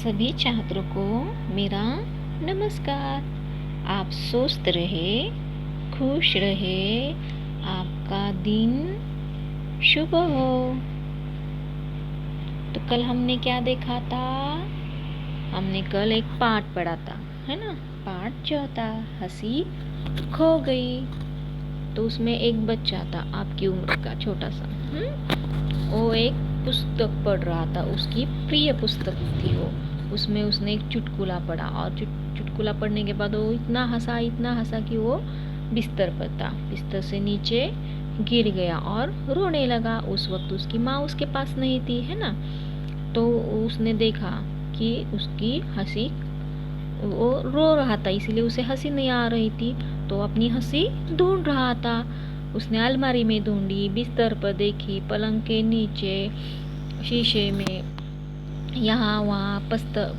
सभी छात्रों को मेरा नमस्कार। आप स्वस्थ रहे, खुश रहे, आपका दिन शुभ हो। तो कल हमने क्या देखा था? हमने कल एक पाठ पढ़ा था, है ना। पाठ जो था हंसी खो गई। तो उसमें एक बच्चा था आपकी उम्र का, छोटा सा। वो एक पुस्तक पढ़ रहा था, उसकी प्रिय पुस्तक थी वो। उसमें उसने एक चुटकुला पढ़ा और चुटकुला पढ़ने के बाद वो इतना हंसा कि वो बिस्तर पर था, बिस्तर से नीचे गिर गया और रोने लगा। उस वक्त उसकी माँ उसके पास नहीं थी, है ना। तो उसने देखा कि उसकी हंसी, वो रो रहा था, इसीलिए उसे हंसी नहीं आ रही थी। तो अपनी हंसी ढूंढ रहा था। उसने अलमारी में ढूंढी, बिस्तर पर देखी, पलंग के नीचे, शीशे में, यहाँ वहाँ,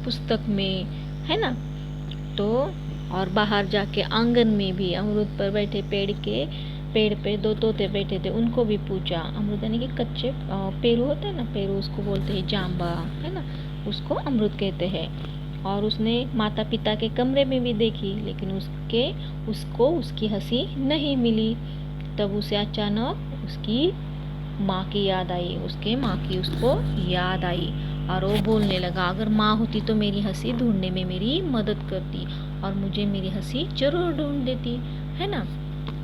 पुस्तक में, है ना। तो और बाहर जाके आंगन में भी अमरूद पर बैठे पेड़ पे दो तोते बैठे थे, उनको भी पूछा। अमरूद यानी कि कच्चे पेरू होता है ना, पेरू उसको बोलते हैं जाम्बा, है ना, उसको अमरूद कहते हैं। और उसने माता पिता के कमरे में भी देखी, लेकिन उसको उसकी हंसी नहीं मिली। तब उसे अचानक उसकी माँ की याद आई, उसके माँ की उसको याद आई और वो बोलने लगा, अगर माँ होती तो मेरी हंसी ढूंढने में मेरी मदद करती और मुझे मेरी हंसी जरूर ढूंढ देती, है ना।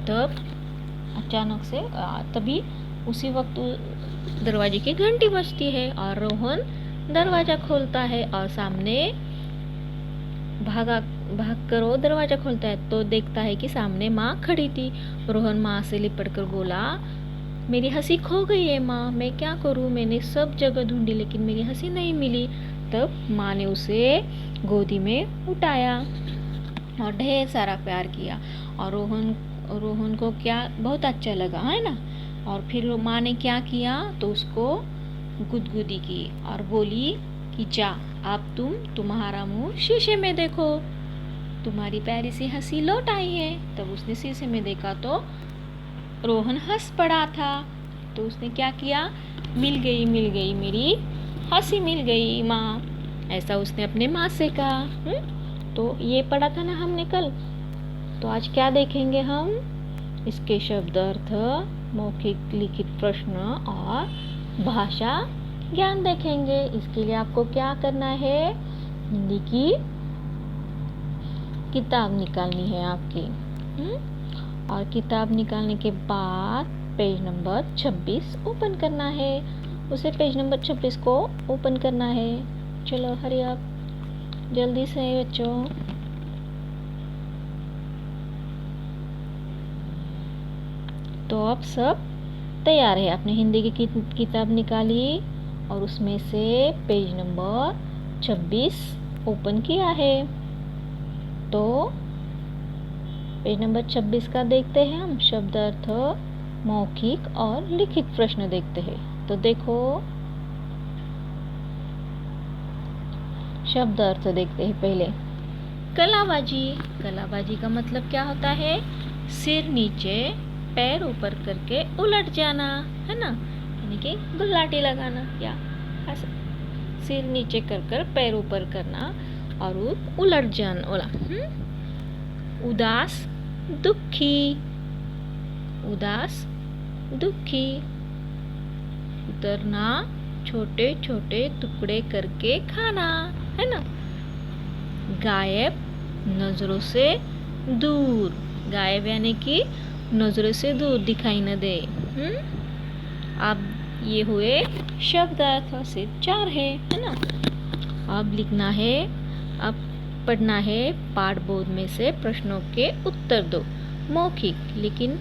तब अचानक से तभी उसी वक्त दरवाजे की घंटी बजती है और रोहन दरवाजा खोलता है और सामने भाग कर वो दरवाजा खोलता है तो देखता है कि सामने माँ खड़ी थी। रोहन माँ से लिपट कर बोला, मेरी हंसी खो गई है माँ, मैं क्या करूँ, मैंने सब जगह ढूंढी लेकिन मेरी हंसी नहीं मिली। तब माँ ने उसे गोदी में उठाया और ढेर सारा प्यार किया और रोहन को क्या बहुत अच्छा लगा, है ना। और फिर माँ ने क्या किया, तो उसको गुदगुदी की और बोली कि जा, अब तुम्हारा मुंह शीशे में देखो, तुम्हारी प्यारी सी हंसी लौट आई है। तब उसने शीशे में देखा तो रोहन हंस पड़ा था। तो उसने क्या किया, मिल गई मेरी हंसी मिल गई माँ, ऐसा उसने अपने माँ से कहा। तो ये पढ़ा था ना हमने कल। तो आज क्या देखेंगे हम? इसके शब्द अर्थ, मौखिक लिखित प्रश्न और भाषा ज्ञान देखेंगे। इसके लिए आपको क्या करना है, हिंदी की किताब निकालनी है आपकी। और किताब निकालने के बाद पेज नंबर 26 ओपन करना है। उसे पेज नंबर 26 को ओपन करना है। चलो हरी आप, जल्दी से बच्चों। तो अब सब तैयार है, आपने हिंदी की किताब निकाली और उसमें से पेज नंबर 26 ओपन किया है। तो पेज नंबर 26 का देखते हैं हम, शब्द अर्थ, मौखिक और लिखित प्रश्न देखते हैं। तो देखो, शब्द अर्थ देखते हैं पहले। कलाबाजी का मतलब क्या होता है? सिर नीचे पैर ऊपर करके उलट जाना, है ना, यानी कि गुलाटी लगाना या सिर नीचे कर पैर ऊपर करना और उलट जाना। उदास दुखी, उतरना, छोटे छोटे टुकड़े करके खाना, है ना। गायब, नजरों से दूर, गायब यानी कि नजरों से दूर, दिखाई न दे। अब ये हुए शब्द अर्थ से 4 है ना। अब लिखना है, अब पढ़ना है पाठ बोर्ड में से प्रश्नों के उत्तर दो। मौखिक, लेकिन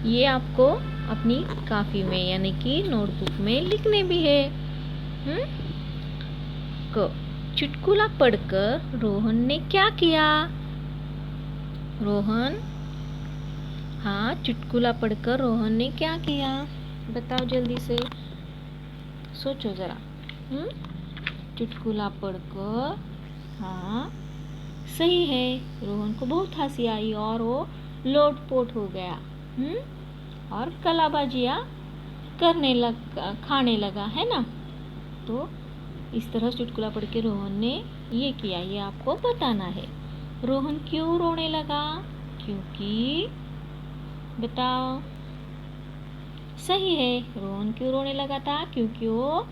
ये आपको अपनी कापी में यानी कि नोटबुक में लिखने भी है। चुटकुला पढ़कर रोहन ने क्या किया? चुटकुला पढ़कर रोहन ने क्या किया? बताओ जल्दी से, सोचो जरा। चुटकुला पढ़कर, सही है, रोहन को बहुत हंसी आई और वो लोटपोट हो गया और कलाबाजियाँ खाने लगा, है ना। तो इस तरह चुटकुला पढ़ के रोहन ने ये किया, ये आपको बताना है। रोहन क्यों रोने लगा? क्योंकि, बताओ। सही है, रोहन क्यों रोने लगा था? क्योंकि वो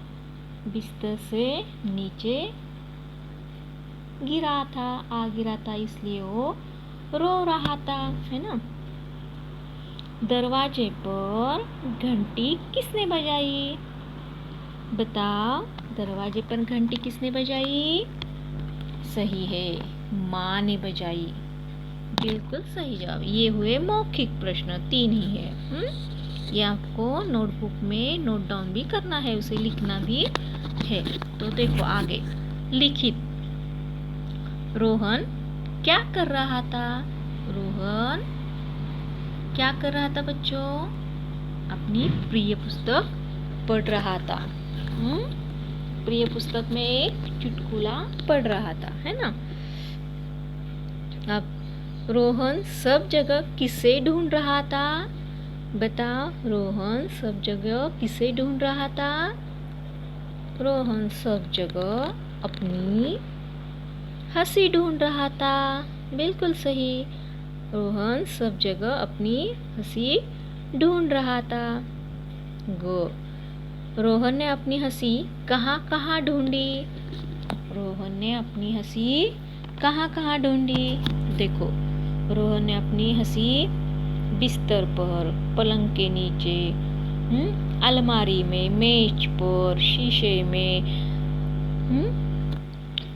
बिस्तर से नीचे गिरा था, आ गिरा था, इसलिए वो रो रहा था, है ना। दरवाजे पर घंटी किसने बजाई? बताओ, दरवाजे पर घंटी किसने बजाई? सही है, माँ ने बजाई। बिल्कुल सही जवाब। ये हुए मौखिक प्रश्न, 3 ही है। ये आपको नोटबुक में नोट डाउन भी करना है, उसे लिखना भी है। तो देखो आगे, लिखित। रोहन क्या कर रहा था? रोहन क्या कर रहा था बच्चों? अपनी प्रिय पुस्तक पढ़ रहा था। प्रिय पुस्तक में एक चुटकुला पढ़ रहा था, है ना। अब रोहन सब जगह किसे ढूंढ रहा था? बताओ, रोहन सब जगह किसे ढूंढ रहा था? रोहन सब जगह अपनी हंसी ढूंढ रहा था। बिल्कुल सही, रोहन सब जगह अपनी हंसी ढूंढ रहा था। गो, रोहन ने अपनी हंसी कहाँ कहाँ ढूंढी? रोहन ने अपनी हंसी कहाँ कहाँ ढूंढी? देखो, रोहन ने अपनी हंसी बिस्तर पर, पलंग के नीचे, अलमारी में, मेज पर, शीशे में,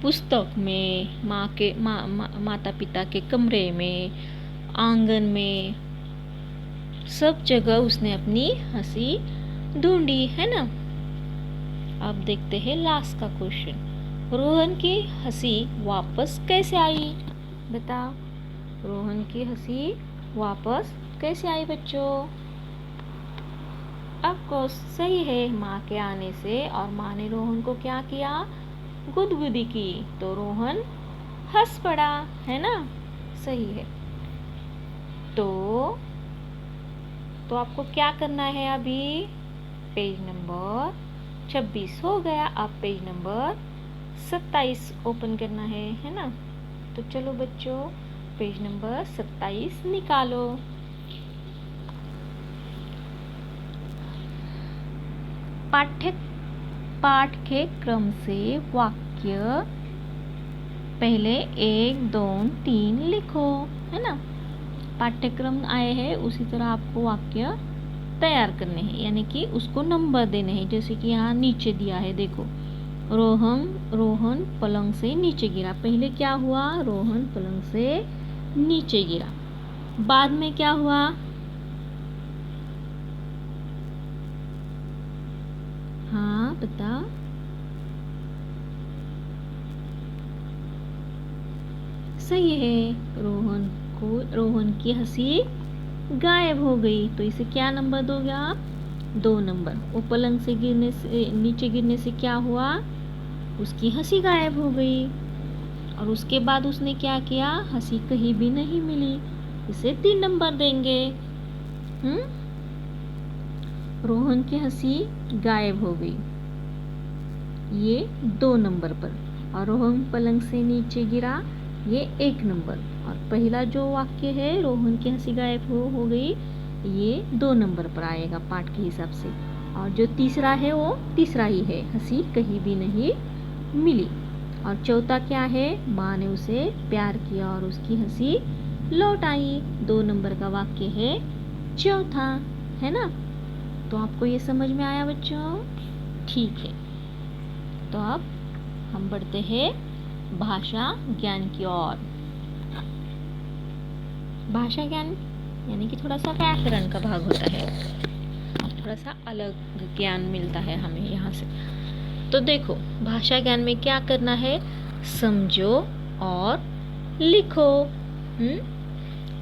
पुस्तक में, माता पिता के कमरे में, आंगन में, सब जगह उसने अपनी हंसी ढूंढी, है ना। अब देखते हैं लास्ट का क्वेश्चन। रोहन की हंसी वापस कैसे आई? बताओ, रोहन की हंसी वापस कैसे आई बच्चों? ऑफ कोर्स सही है, माँ के आने से। और माँ ने रोहन को क्या किया? गुदगुदी की, तो रोहन हंस पड़ा, है ना। सही है। तो आपको क्या करना है अभी? पेज नंबर 26 हो गया, अब पेज नंबर 27 ओपन करना है ना। तो चलो बच्चों, पेज नंबर 27 निकालो। पाठ्यक्रम से वाक्य पहले 1, 2, 3 लिखो, है ना। पाठ्यक्रम आए हैं, उसी तरह आपको वाक्य तैयार करने हैं, यानी कि उसको नंबर देने हैं। जैसे कि यहाँ नीचे दिया है, देखो, रोहन पलंग से नीचे गिरा। पहले क्या हुआ? रोहन पलंग से नीचे गिरा। बाद में क्या हुआ? हाँ बताओ। सही है, रोहन की हंसी गायब हो गई। तो इसे क्या नंबर दोगे आप? 2 नंबर। वो पलंग से नीचे गिरने से क्या हुआ? उसकी हंसी गायब हो गई। और उसके बाद उसने क्या किया? हंसी कहीं भी नहीं मिली, इसे 3 नंबर देंगे। रोहन की हंसी गायब हो गई, ये 2 नंबर पर। और रोहन पलंग से नीचे गिरा, ये 1 नंबर। और पहला जो वाक्य है, रोहन की हंसी गायब हो गई, ये 2 नंबर पर आएगा पाठ के हिसाब से। और जो तीसरा है वो तीसरा ही है, हंसी कहीं भी नहीं मिली। और चौथा क्या है? माँ ने उसे प्यार किया और उसकी हंसी लौट आई। 2 नंबर का वाक्य है चौथा, है ना। तो आपको ये समझ में आया बच्चों? ठीक है, तो अब हम बढ़ते हैं भाषा ज्ञान की ओर। भाषा ज्ञान यानी कि थोड़ा सा व्याकरण का भाग होता है, थोड़ा सा अलग ज्ञान मिलता है हमें यहाँ से। तो देखो, भाषा ज्ञान में क्या करना है? समझो और लिखो।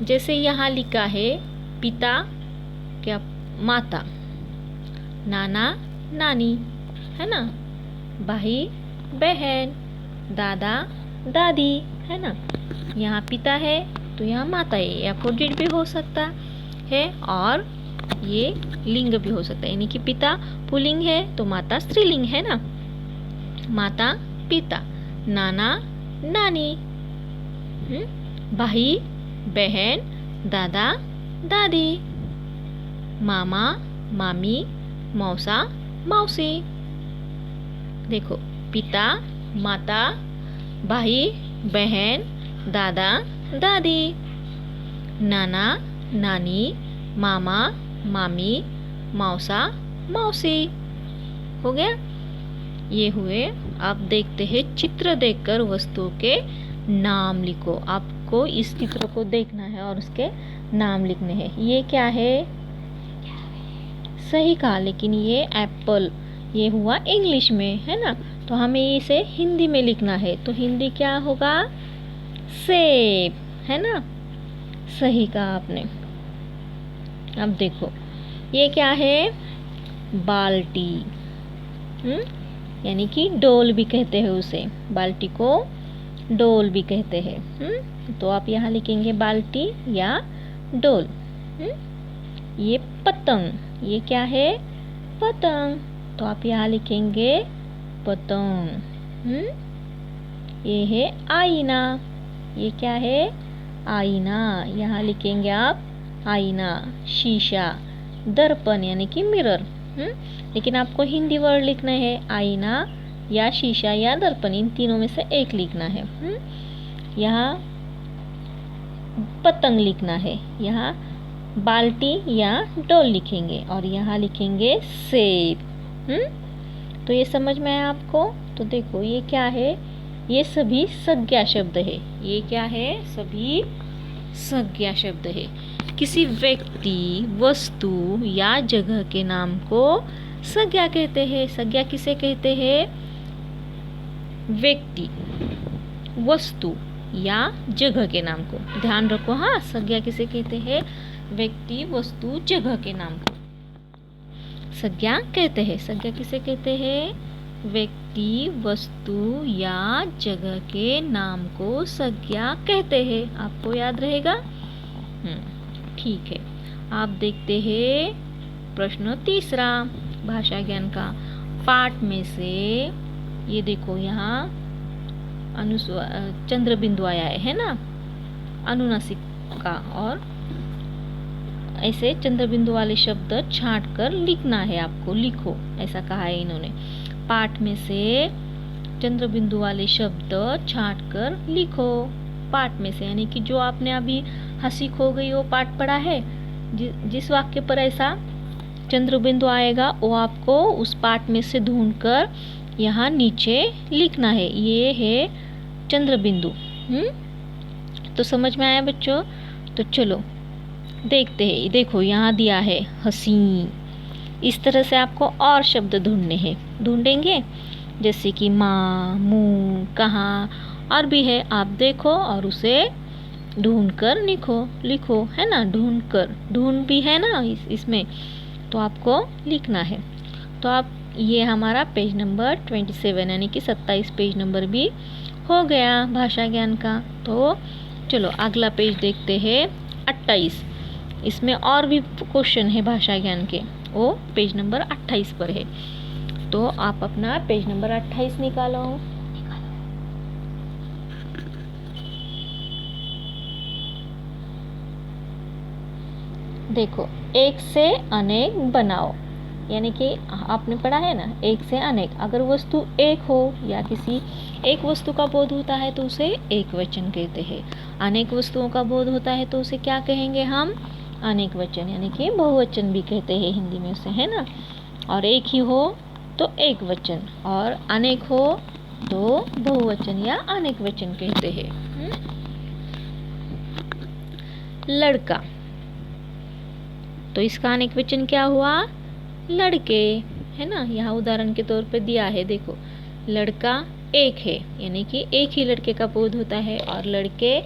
जैसे यहाँ लिखा है, पिता क्या माता, नाना नानी, है ना, भाई बहन, दादा दादी, है ना। यहाँ पिता है तो यहाँ माता है, या अपोजिट भी हो सकता है, और ये लिंग भी हो सकता है, यानी कि पिता पुल्लिंग है तो माता स्त्रीलिंग, है ना। माता पिता, नाना नानी, भाई बहन, दादा दादी, मामा मामी, मौसा मौसी। देखो, पिता माता, भाई बहन, दादा दादी, नाना नानी, मामा मामी, मौसा मौसी। हो गया? ये हुए। आप देखते हैं, चित्र देखकर वस्तुओं के नाम लिखो। आपको इस चित्र को देखना है और उसके नाम लिखने हैं। ये क्या है? सही कहा, लेकिन ये एप्पल, ये हुआ इंग्लिश में, है ना। तो हमें इसे हिंदी में लिखना है, तो हिंदी क्या होगा? सेब, है ना। सही कहा आपने। अब देखो, ये क्या है? बाल्टी, यानी कि डोल भी कहते हैं उसे। बाल्टी को डोल भी कहते हैं। तो आप यहाँ लिखेंगे बाल्टी या डोल। ये पतंग, ये क्या है? पतंग। तो आप यहाँ लिखेंगे पतंग। ये है आईना, ये क्या है? आईना। यहाँ लिखेंगे आप आईना। शीशा, दर्पण यानी कि मिरर। लेकिन आपको हिंदी वर्ड लिखना है, आईना या शीशा या दर्पण, इन तीनों में से एक लिखना है। यहाँ पतंग लिखना है, यहाँ बाल्टी या डोल लिखेंगे और यहाँ लिखेंगे सेब। तो ये समझ में आया आपको? तो देखो, ये क्या है? ये सभी संज्ञा शब्द है। ये क्या है? सभी संज्ञा शब्द है। किसी व्यक्ति, वस्तु या जगह के नाम को संज्ञा कहते हैं। संज्ञा किसे कहते हैं? व्यक्ति, वस्तु या जगह के नाम को। ध्यान रखो, हाँ, संज्ञा किसे कहते हैं? व्यक्ति, वस्तु, जगह के नाम को संज्ञा कहते हैं। संज्ञा किसे कहते हैं? व्यक्ति, वस्तु या जगह के नाम को संज्ञा कहते हैं। आपको याद रहेगा? ठीक है। आप देखते हैं प्रश्न तीसरा भाषा ज्ञान का। पाठ में से ये देखो, यहाँ चंद्र बिंदु आया है ना, अनुनासिक का, और ऐसे चंद्र बिंदु वाले शब्द छांट कर लिखना है आपको। लिखो, ऐसा कहा है इन्होंने। पाठ में से चंद्र बिंदु वाले शब्द छांट कर लिखो। पाठ में से यानी कि जो आपने अभी हंसी खो गई वो पाठ पढ़ा है, जिस वाक्य पर ऐसा चंद्र बिंदु आएगा वो आपको उस पाठ में से ढूंढकर यहाँ नीचे लिखना है। ये है चंद्र बिंदु। तो समझ में आया बच्चों? तो चलो देखते हैं। देखो, यहाँ दिया है हसीन। इस तरह से आपको और शब्द ढूंढने हैं। ढूंढेंगे जैसे कि माँ, मुँह, कहाँ, और भी है। आप देखो और उसे ढूंढकर लिखो, है ना। ढूंढ भी है ना इसमें, तो आपको लिखना है। तो आप, ये हमारा पेज नंबर 27 यानी कि 27 पेज नंबर भी हो गया भाषा ज्ञान का। तो चलो अगला पेज देखते हैं, 28। इसमें और भी क्वेश्चन है भाषा ज्ञान के, वो पेज नंबर 28 पर है। तो आप अपना पेज नंबर 28 निकालो। देखो, एक से अनेक बनाओ, यानी कि आपने पढ़ा है ना, एक से अनेक। अगर वस्तु एक हो या किसी एक वस्तु का बोध होता है तो उसे एक वचन कहते हैं। अनेक वस्तुओं का बोध होता है तो उसे क्या कहेंगे हम? अनेक वचन, यानी कि बहुवचन भी कहते हैं हिंदी में उसे, है ना। और एक ही हो तो एक वचन, और अनेक हो तो बहुवचन या अनेक वचन कहते हैं। लड़का, तो इसका अनेक वचन क्या हुआ? लड़के, है ना। यहाँ उदाहरण के तौर पे दिया है, देखो, लड़का एक है, यानी कि एक ही लड़के का बोध होता है, और लड़के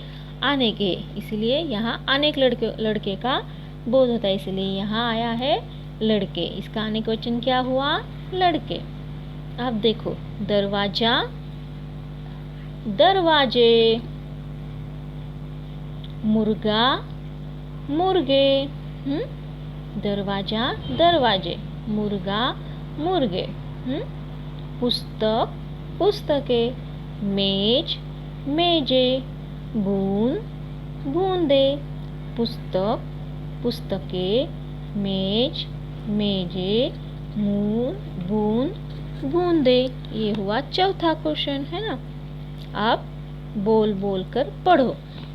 अनेक है, इसलिए यहाँ अनेक लड़के का बोध होता है, इसलिए यहाँ आया है लड़के। इसका अनेक वचन क्या हुआ? लड़के। अब देखो, दरवाजा, दरवाजे, मुर्गा, मुर्गे। दरवाजा, दरवाजे, मुर्गा, मुर्गे। पुस्तक, पुस्तकें, मेज, मेजे, बूंद, बूंदे। पुस्तक, पुस्तकें, मेज, मेजे, बूंद, बूंदे। ये हुआ चौथा क्वेश्चन, है ना। अब बोल बोल कर पढ़ो।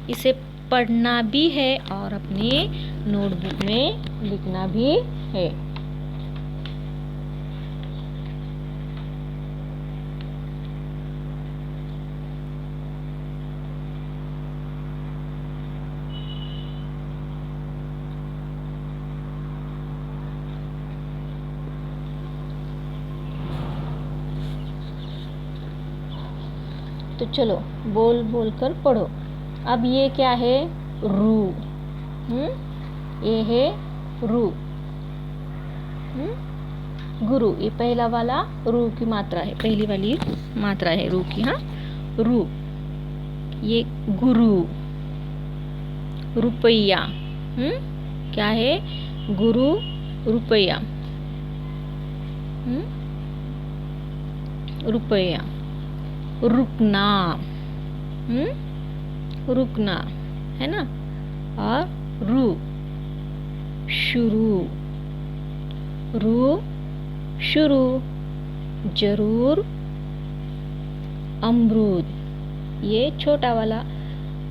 इसे पढ़ना भी है और अपने नोटबुक में लिखना भी है। तो चलो बोल बोल कर पढ़ो। अब ये क्या है? रू। ये है रू। गुरु, ये पहला वाला रू की मात्रा है, पहली वाली मात्रा है रू की। हाँ, रू। ये गुरु। रुपया। क्या है? गुरु, रुपया। रुपया। रुकना। रुकना, है ना। और रू, शुरू। रू, शुरू। जरूर, अमरूद। ये छोटा वाला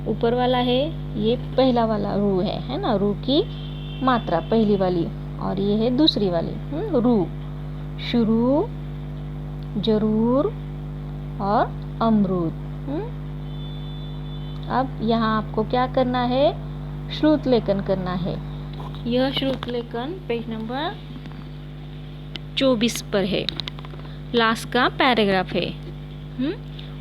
ऊपर वाला है, ये पहला वाला रू है ना। रू की मात्रा पहली वाली, और ये है दूसरी वाली। रू, शुरू, जरूर और अमरूद। अब यहाँ आपको क्या करना है? श्रुतलेखन करना है। यह श्रुतलेखन पेज नंबर 24 पर है, लास्ट का पैराग्राफ है।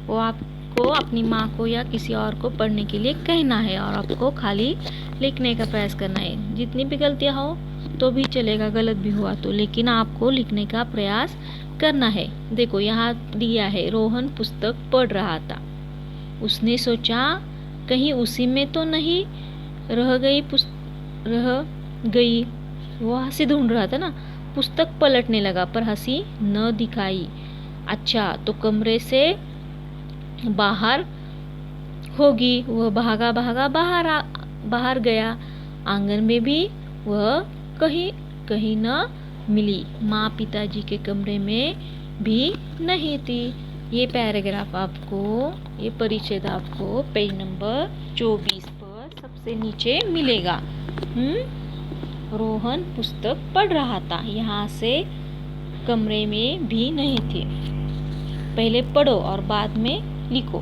वो आपको अपनी माँ को या किसी और को पढ़ने के लिए कहना है और आपको खाली लिखने का प्रयास करना है। जितनी भी गलतियाँ हो तो भी चलेगा, गलत भी हुआ तो, लेकिन आपको लिखने का प्रयास करना है। देखो यहाँ दिया है, रोहन पुस्तक पढ़ रहा था। उसने सोचा कहीं उसी में तो नहीं रह गई। वो हंसी ढूंढ रहा था ना। पुस्तक पलटने लगा पर हंसी न दिखाई। अच्छा, तो कमरे से बाहर होगी। वह भागा भागा बाहर गया। आंगन में भी वह कहीं न मिली। माँ पिताजी के कमरे में भी नहीं थी। ये पैराग्राफ आपको, ये परिच्छेद आपको पेज नंबर 24 पर सबसे नीचे मिलेगा। रोहन पुस्तक पढ़ रहा था, यहाँ से कमरे में भी नहीं थे। पहले पढ़ो और बाद में लिखो।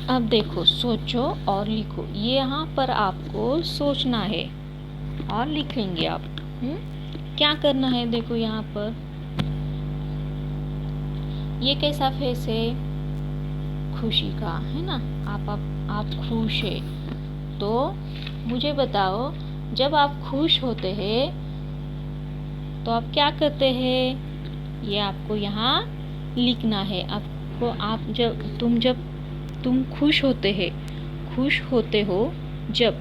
अब देखो, सोचो और लिखो। ये यहाँ पर आपको सोचना है और लिखेंगे आप। क्या करना है? देखो यहाँ पर ये कैसा फेस है? खुशी का, है ना। आप खुश है। तो मुझे बताओ, जब आप खुश होते हैं तो आप क्या करते हैं? ये आपको यहाँ लिखना है। आपको जब तुम खुश होते हो जब,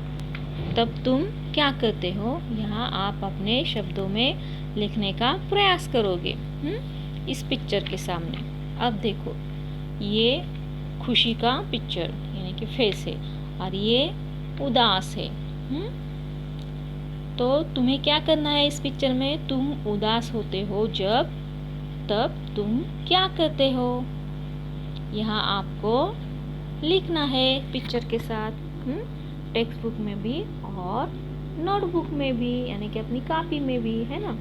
तब तुम क्या करते हो? यहाँ आप अपने शब्दों में लिखने का प्रयास करोगे इस पिक्चर के सामने। अब देखो, ये खुशी का पिक्चर यानी कि फेस है और ये उदास है। तो तुम्हें क्या करना है इस पिक्चर में? तुम उदास होते हो जब, तब तुम क्या करते हो? यहाँ आपको लिखना है पिक्चर के साथ, टेक्स्ट बुक में भी और नोटबुक में भी, यानी कि अपनी कॉपी में भी, है ना।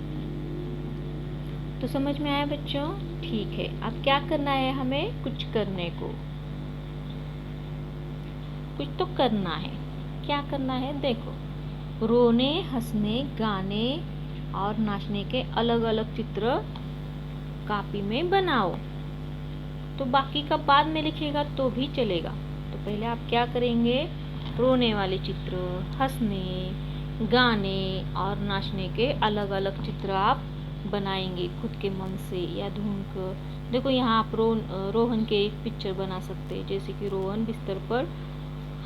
तो समझ में आया बच्चों? ठीक है। अब क्या करना है हमें? कुछ करने को, कुछ तो करना है। क्या करना है? देखो, रोने, हंसने, गाने और नाचने के अलग अलग चित्र कॉपी में बनाओ। तो बाकी का बाद में लिखेगा तो भी चलेगा। तो पहले आप क्या करेंगे? रोने वाले चित्र, हंसने, गाने और नाचने के अलग अलग चित्र आप बनाएंगे खुद के मन से या ढूंढ कर। देखो यहाँ आप रोहन के एक पिक्चर बना सकते हैं, जैसे कि रोहन बिस्तर पर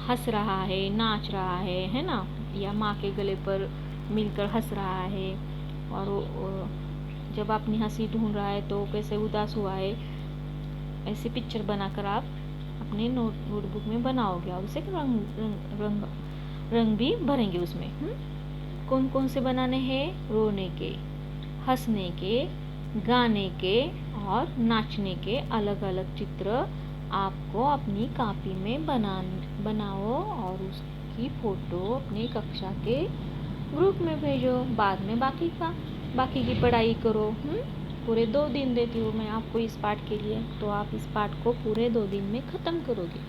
हंस रहा है, नाच रहा है ना, या माँ के गले पर मिलकर हंस रहा है। और जब अपनी हंसी ढूंढ रहा है तो कैसे उदास हुआ है, ऐसी पिक्चर बनाकर आप अपने नोटबुक में बनाओगे और उसे रंग भी भरेंगे उसमें। कौन कौन से बनाने हैं? रोने के, हंसने के, गाने के और नाचने के अलग अलग चित्र आपको अपनी कॉपी में बनाओ और उसकी फ़ोटो अपने कक्षा के ग्रुप में भेजो। बाद में बाकी की पढ़ाई करो। पूरे 2 दिन देती हूँ मैं आपको इस पाठ के लिए, तो आप इस पाठ को पूरे 2 दिन में ख़त्म करोगे।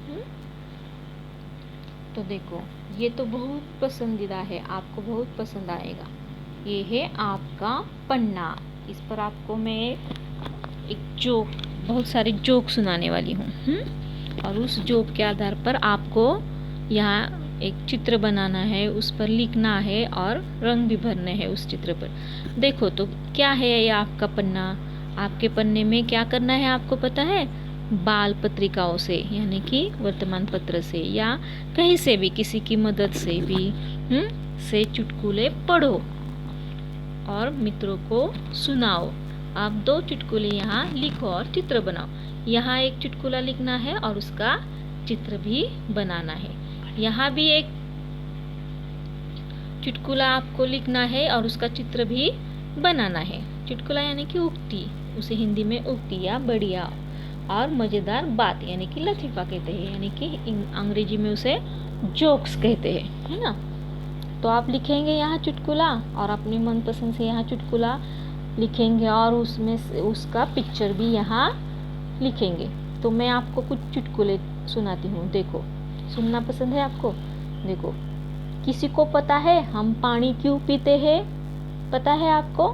तो देखो, ये तो बहुत पसंदीदा है, आपको बहुत पसंद आएगा। ये है आपका पन्ना। इस पर आपको मैं एक जोक, बहुत सारे जोक सुनाने वाली हूँ। और उस जोक के आधार पर आपको यहाँ एक चित्र बनाना है, उस पर लिखना है और रंग भी भरने हैं उस चित्र पर। देखो तो क्या है ये आपका पन्ना। आपके पन्ने में क्या करना है आपको पता है? बाल पत्रिकाओं से, यानी कि वर्तमान पत्र से या कहीं से भी, किसी की मदद से भी से चुटकुले पढ़ो और मित्रों को सुनाओ। आप 2 चुटकुले यहाँ लिखो और चित्र बनाओ। यहाँ एक चुटकुला लिखना है और उसका चित्र भी बनाना है। यहाँ भी एक चुटकुला आपको लिखना है और उसका चित्र भी बनाना है। चुटकुला यानी कि उक्ति, उसे हिंदी में उक्ति या बढ़िया और मज़ेदार बात यानी कि लतीफ़ा कहते हैं, यानी कि अंग्रेजी में उसे जोक्स कहते हैं, है ना। तो आप लिखेंगे यहाँ चुटकुला और अपनी मनपसंद से यहाँ चुटकुला लिखेंगे और उसमें उसका पिक्चर भी यहाँ लिखेंगे। तो मैं आपको कुछ चुटकुले सुनाती हूँ, देखो। सुनना पसंद है आपको? देखो, किसी को पता है हम पानी क्यों पीते हैं? पता है आपको?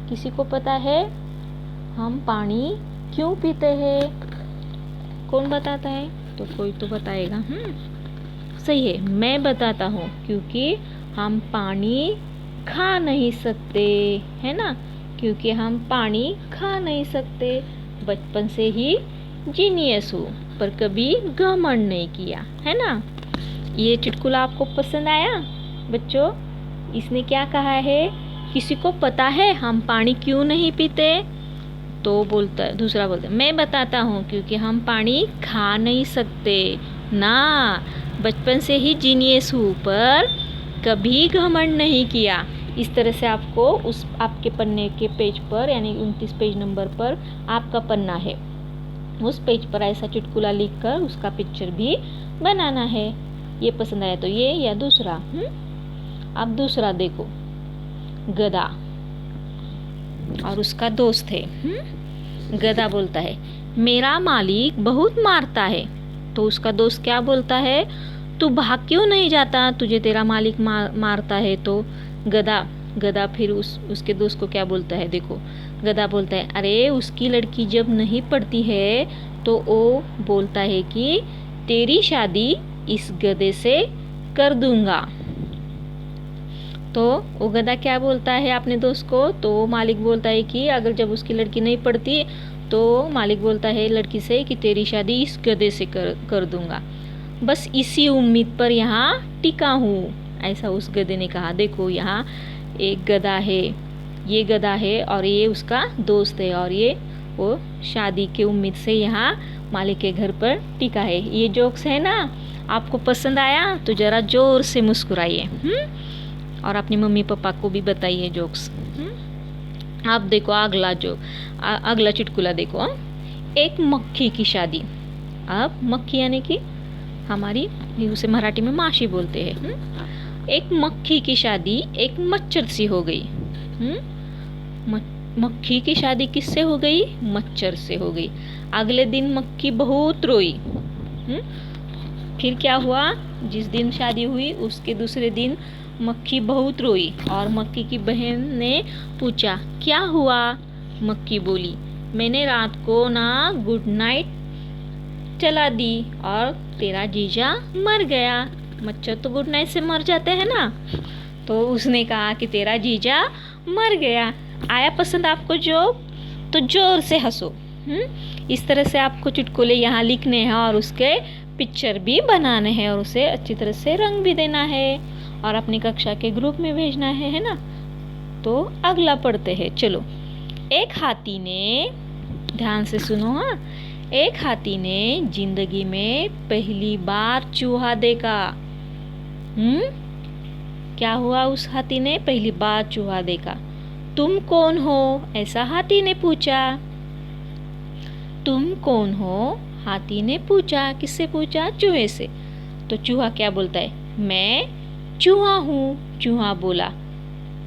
किसी को पता है हम पानी क्यों पीते हैं? कौन बताता है? तो कोई तो बताएगा। सही है, मैं बताता हूँ, क्योंकि हम पानी खा नहीं सकते, है ना। क्योंकि हम पानी खा नहीं सकते। बचपन से ही जीनियस हूँ, पर कभी घमंड नहीं किया, है ना। ये चुटकुला आपको पसंद आया बच्चों? इसने क्या कहा है? किसी को पता है हम पानी क्यों नहीं पीते? तो दूसरा बोलता है मैं बताता हूँ, क्योंकि हम पानी खा नहीं सकते ना। बचपन से ही जीनियस हूँ, पर कभी घमंड नहीं किया। इस तरह से आपको आपके पन्ने के पेज पर, यानी 29 पेज नंबर पर आपका पन्ना है, उस पेज पर ऐसा चुटकुला लिखकर उसका पिक्चर भी बनाना है। ये पसंद आया तो ये, या दूसरा। अब दूसरा देखो, गधा और उसका दोस्त है। गधा बोलता है मेरा मालिक बहुत मारता है। तो उसका दोस्त क्या बोलता है? तू भाग क्यों नहीं जाता? तुझे तेरा मालिक मारता है तो। गधा फिर उसके दोस्त को क्या बोलता है? देखो, गधा बोलता है अरे उसकी लड़की जब नहीं पढ़ती है तो वो बोलता है कि तेरी शादी इस गधे से कर दूंगा। तो वो गधा क्या बोलता है अपने दोस्त को? तो मालिक बोलता है कि अगर जब उसकी लड़की नहीं पढ़ती तो मालिक बोलता है लड़की से कि तेरी शादी इस गधे से कर दूंगा। बस इसी उम्मीद पर यहाँ टिका हूँ, ऐसा उस गधे ने कहा। देखो, यहाँ एक गधा है, ये गधा है और ये उसका दोस्त है, और ये वो शादी के उम्मीद से यहाँ मालिक के घर पर टिका है। ये जोक्स है ना, आपको पसंद आया? तो ज़रा जोर से मुस्कुराइए और अपनी मम्मी पापा को भी बताइए जोक्स। आप देखो अगला चुटकुला देखो। एक मक्खी की शादी। अब मक्खी यानी कि हमारी, उसे मराठी में माशी बोलते हैं। एक मक्खी की शादी एक मच्छर से हो गई। मक्खी की शादी किससे हो गई? मच्छर से हो गई। अगले दिन मक्खी बहुत रोई। फिर क्या हुआ? जिस दिन शादी हुई उसके दूसरे दिन मक्खी बहुत रोई और मक्खी की बहन ने पूछा क्या हुआ? मक्खी बोली मैंने रात को ना गुड नाइट चला दी और तेरा जीजा मर गया। मच्छर तो गुड नाइट से मर जाते हैं ना। तो उसने कहा कि तेरा जीजा मर गया। आया पसंद आपको जोक? तो जोर से हंसो। इस तरह से आपको चुटकुले यहाँ लिखने हैं और उसके पिक्चर भी बनाने हैं और उसे अच्छी तरह से रंग भी देना है और अपनी कक्षा के ग्रुप में भेजना है ना। तो अगला पढ़ते हैं, चलो। एक हाथी ने, ध्यान से सुनो हाँ, एक हाथी ने जिंदगी में पहली बार चूहा देखा। क्या हुआ? उस हाथी ने पहली बार चूहा देखा। तुम कौन हो? ऐसा हाथी ने पूछा। तुम कौन हो? हाथी ने पूछा। किससे पूछा? चूहे से। तो चूहा क्या बोलता है? मैं चूहा हूँ। चूहा बोला।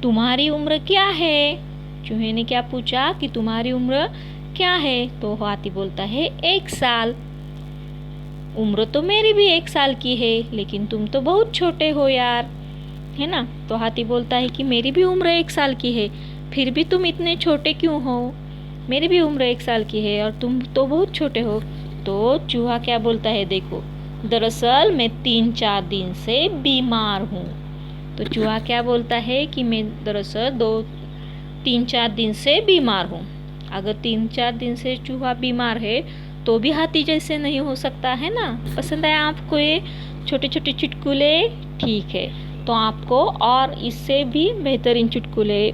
तुम्हारी उम्र क्या है? चूहे ने क्या पूछा कि तुम्हारी उम्र क्या है? तो हाथी बोलता है 1 साल। उम्र तो मेरी भी 1 साल की है, लेकिन तुम तो बहुत छोटे हो यार, है ना। तो हाथी बोलता है कि मेरी भी उम्र 1 साल की है, फिर भी तुम इतने छोटे क्यों हो? मेरी भी उम्र 1 साल की है और तुम तो बहुत छोटे हो। तो चूहा क्या बोलता है? देखो, दरअसल मैं 3-4 दिन से बीमार हूँ। तो चूहा क्या बोलता है कि मैं दरअसल 3-4 दिन से बीमार हूँ। अगर 3-4 दिन से चूहा बीमार है तो भी हाथी जैसे नहीं हो सकता, है ना। पसंद आया आपको ये छोटे छोटे चुटकुले? ठीक है, तो आपको और इससे भी बेहतरीन चुटकुले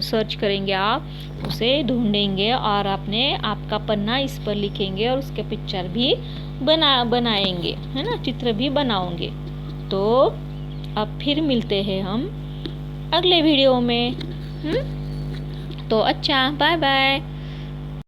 सर्च करेंगे, आप उसे ढूंढेंगे और आपका पन्ना इस पर लिखेंगे और उसके पिक्चर भी बनाएंगे, है ना, चित्र भी बनाओगे। तो अब फिर मिलते हैं हम अगले वीडियो में। तो अच्छा, बाय बाय।